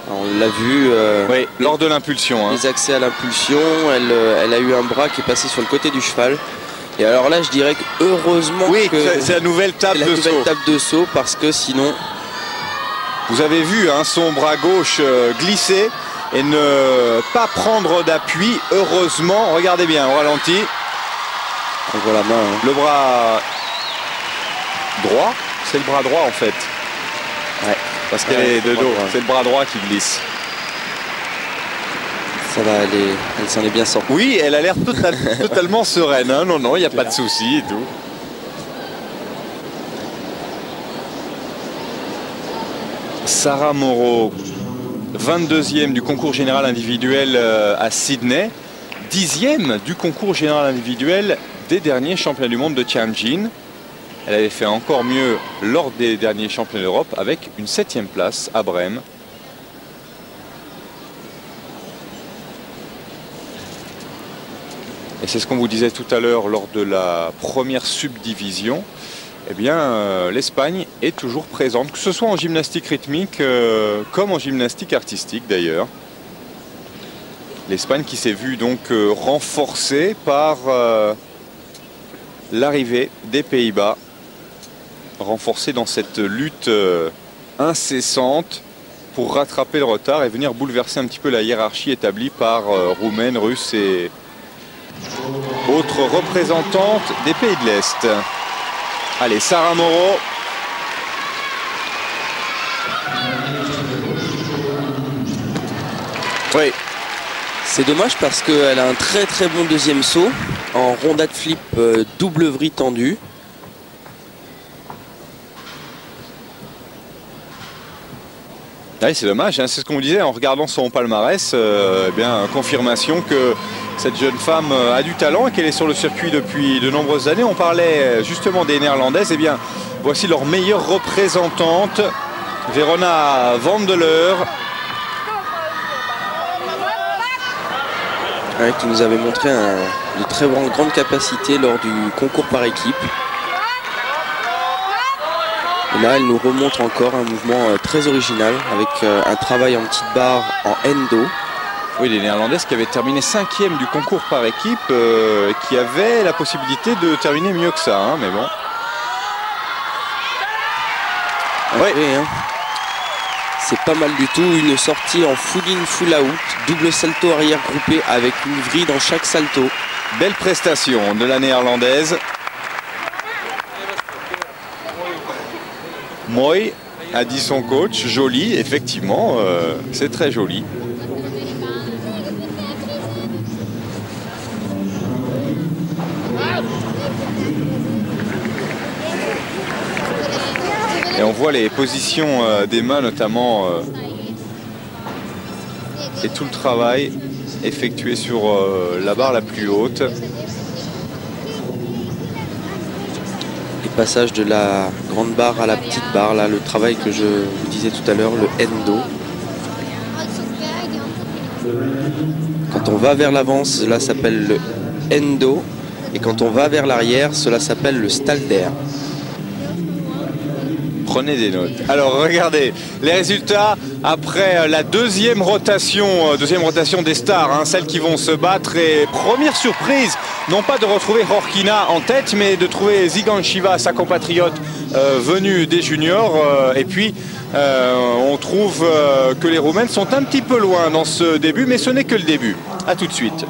On l'a vu. Oui, lors de l'impulsion. Les accès à l'impulsion, elle a eu un bras qui est passé sur le côté du cheval. Et alors là, je dirais que heureusement que c'est la nouvelle table de saut, parce que sinon... Vous avez vu son bras gauche glisser et ne pas prendre d'appui. Heureusement, regardez bien, au ralenti. On voit la main. Le bras droit, c'est le bras droit en fait. Ouais. Parce qu'elle est de dos, c'est le bras droit qui glisse. Ça va aller, elle s'en est bien sortie. Oui, elle a l'air totalement sereine. Hein. Non, il n'y a pas de souci et tout. Sarah Moreau, 22e du concours général individuel à Sydney, 10e du concours général individuel des derniers championnats du monde de Tianjin. Elle avait fait encore mieux lors des derniers championnats d'Europe avec une 7e place à Brême. Et c'est ce qu'on vous disait tout à l'heure lors de la première subdivision. Eh bien, l'Espagne est toujours présente, que ce soit en gymnastique rythmique comme en gymnastique artistique d'ailleurs. L'Espagne qui s'est vue donc renforcée par l'arrivée des Pays-Bas, renforcée dans cette lutte incessante pour rattraper le retard et venir bouleverser un petit peu la hiérarchie établie par Roumaines, Russes et autres représentantes des pays de l'Est. Allez, Sarah Moreau. Oui. C'est dommage parce qu'elle a un très très bon deuxième saut en rondade flip double vrille tendue. Oui, c'est dommage, hein. C'est ce qu'on vous disait en regardant son palmarès. Eh bien, confirmation que cette jeune femme a du talent et qu'elle est sur le circuit depuis de nombreuses années. On parlait justement des Néerlandaises. Eh bien, voici leur meilleure représentante, Verona Vandeleur. Ouais, qui nous avait montré de très grandes capacités lors du concours par équipe. Et là, elle nous remontre encore un mouvement très original avec un travail en petite barre en endo. Oui, les Néerlandaises qui avaient terminé 5e du concours par équipe, qui avaient la possibilité de terminer mieux que ça, hein, mais bon. Ouais. Hein. C'est pas mal du tout, une sortie en full in, full out, double salto arrière groupé avec une vrille dans chaque salto. Belle prestation de la Néerlandaise. Mooi, a dit son coach, joli, effectivement, c'est très joli. Et on voit les positions des mains notamment et tout le travail effectué sur la barre la plus haute. Le passage de la grande barre à la petite barre, là, le travail que je vous disais tout à l'heure, le endo. Quand on va vers l'avant, cela s'appelle le endo. Et quand on va vers l'arrière, cela s'appelle le stalder. Prenez des notes. Alors regardez les résultats après la deuxième rotation des stars, hein, celles qui vont se battre. Et première surprise, non pas de retrouver Horkina en tête, mais de trouver Zigan Shiva, sa compatriote venue des juniors. Et puis on trouve que les Roumaines sont un petit peu loin dans ce début, mais ce n'est que le début. A tout de suite.